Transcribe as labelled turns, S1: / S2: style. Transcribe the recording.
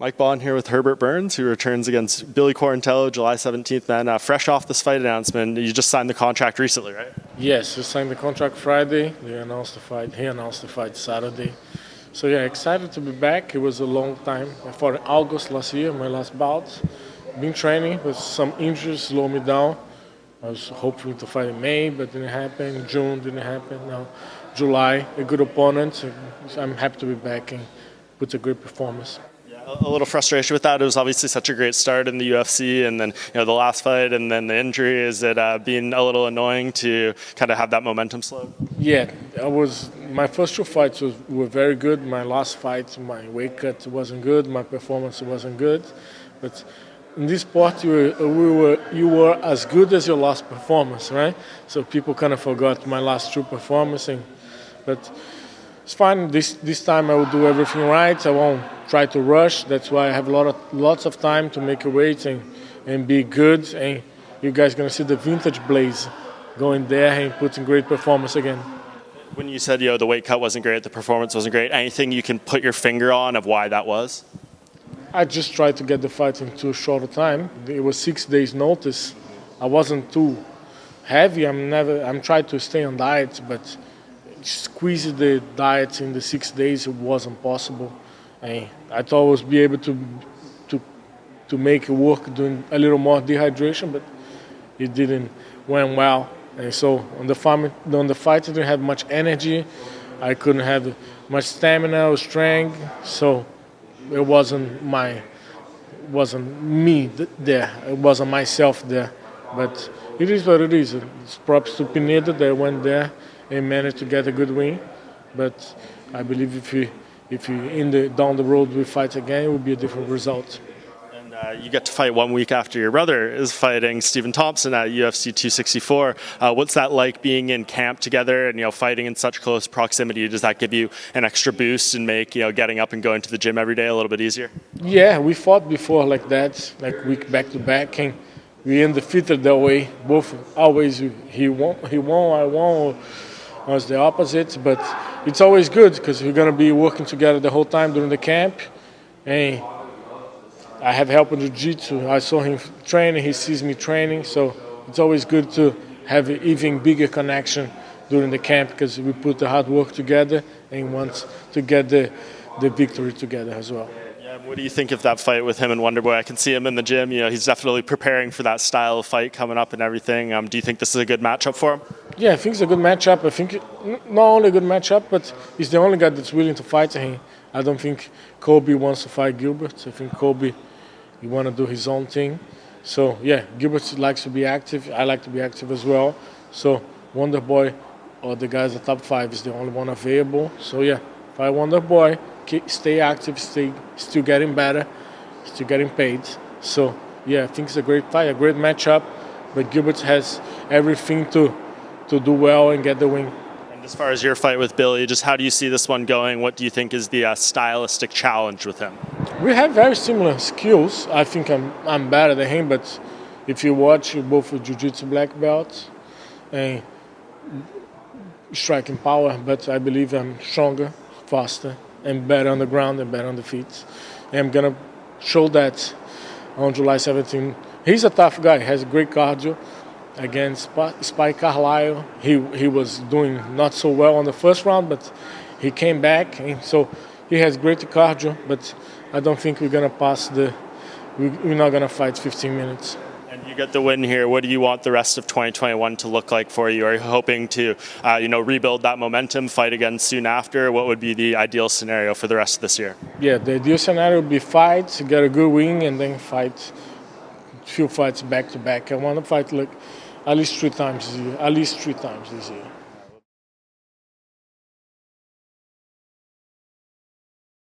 S1: Mike Bohn here with Herbert Burns, who returns against Billy Quarantillo July 17th, man. Fresh off this fight announcement, you just signed the contract recently, right?
S2: Yes, we signed the contract Friday. They announced the fight. He announced the fight Saturday. So yeah, excited to be back. It was a long time. I fought in August last year, my last bout. Been training, but some injuries slowed me down. I was hoping to fight in May, but didn't happen. June didn't happen. Now July, a good opponent. So I'm happy to be back and put a great performance.
S1: A little frustration with that. It was obviously such a great start in the UFC, and then the last fight, and then the injury. Is it being a little annoying to kind of have that momentum slow?
S2: Yeah, my first two fights were very good. My last fight, my weight cut wasn't good. My performance wasn't good. But in this sport, you were as good as your last performance, right? So people kind of forgot my last two performances, but it's fine. This time I will do everything right. I won't try to rush. That's why I have lots of time to make a weight and be good. And you guys gonna see the vintage Blaze going there and putting great performance again.
S1: When you said the weight cut wasn't great, the performance wasn't great, anything you can put your finger on of why that was?
S2: I just tried to get the fight in too short a time. It was 6 days notice. I wasn't too heavy. I'm trying to stay on diet, but squeeze the diet in the 6 days, it wasn't possible. And I thought I was be able to make it work doing a little more dehydration, but it didn't went well. And so on the fight, I didn't have much energy. I couldn't have much stamina or strength. So it wasn't me there. It wasn't myself there. But it is what it is. It's props to Pineda that went there and managed to get a good win. But I believe if we down the road we fight again, it will be a different result.
S1: And you get to fight 1 week after your brother is fighting Stephen Thompson at UFC 264. What's that like being in camp together and fighting in such close proximity? Does that give you an extra boost and make getting up and going to the gym every day a little bit easier? Yeah,
S2: we fought before like that, like week back to back, and we undefeated that way. Both always he won, I won. Or it's the opposite, but it's always good because we're gonna be working together the whole time during the camp, and I have help in jiu-jitsu. I saw him training, he sees me training, so it's always good to have an even bigger connection during the camp because we put the hard work together and want to get the victory together as well.
S1: What do you think of that fight with him and Wonderboy? I can see him in the gym. He's definitely preparing for that style of fight coming up and everything. Do you think this is a good matchup for him?
S2: Yeah, I think it's a good matchup. I think not only a good matchup, but he's the only guy that's willing to fight him. I don't think Kobe wants to fight Gilbert. I think Kobe, he want to do his own thing. So yeah, Gilbert likes to be active. I like to be active as well. So Wonderboy or the guys at top 5 is the only one available. So yeah, fight Wonderboy. Stay active, still getting better, still getting paid. So yeah, I think it's a great fight, a great matchup. But Gilbert has everything to do well and get the win.
S1: And as far as your fight with Billy, just how do you see this one going? What do you think is the stylistic challenge with him?
S2: We have very similar skills. I think I'm better than him, but if you watch, we're both with jiu-jitsu black belts and striking power. But I believe I'm stronger, faster, and better on the ground and better on the feet. And I'm going to show that on July 17th. He's a tough guy, has a great cardio against Spike Carlisle. He was doing not so well on the first round, but he came back. And so he has great cardio, but I don't think we're going to we're not going to fight 15 minutes.
S1: And you get the win here. What do you want the rest of 2021 to look like for you? Are you hoping to, rebuild that momentum, fight again soon after? What would be the ideal scenario for the rest of this year?
S2: Yeah, the ideal scenario would be fight, get a good win, and then fight a few fights back to back. I want to fight at least 3 times this year.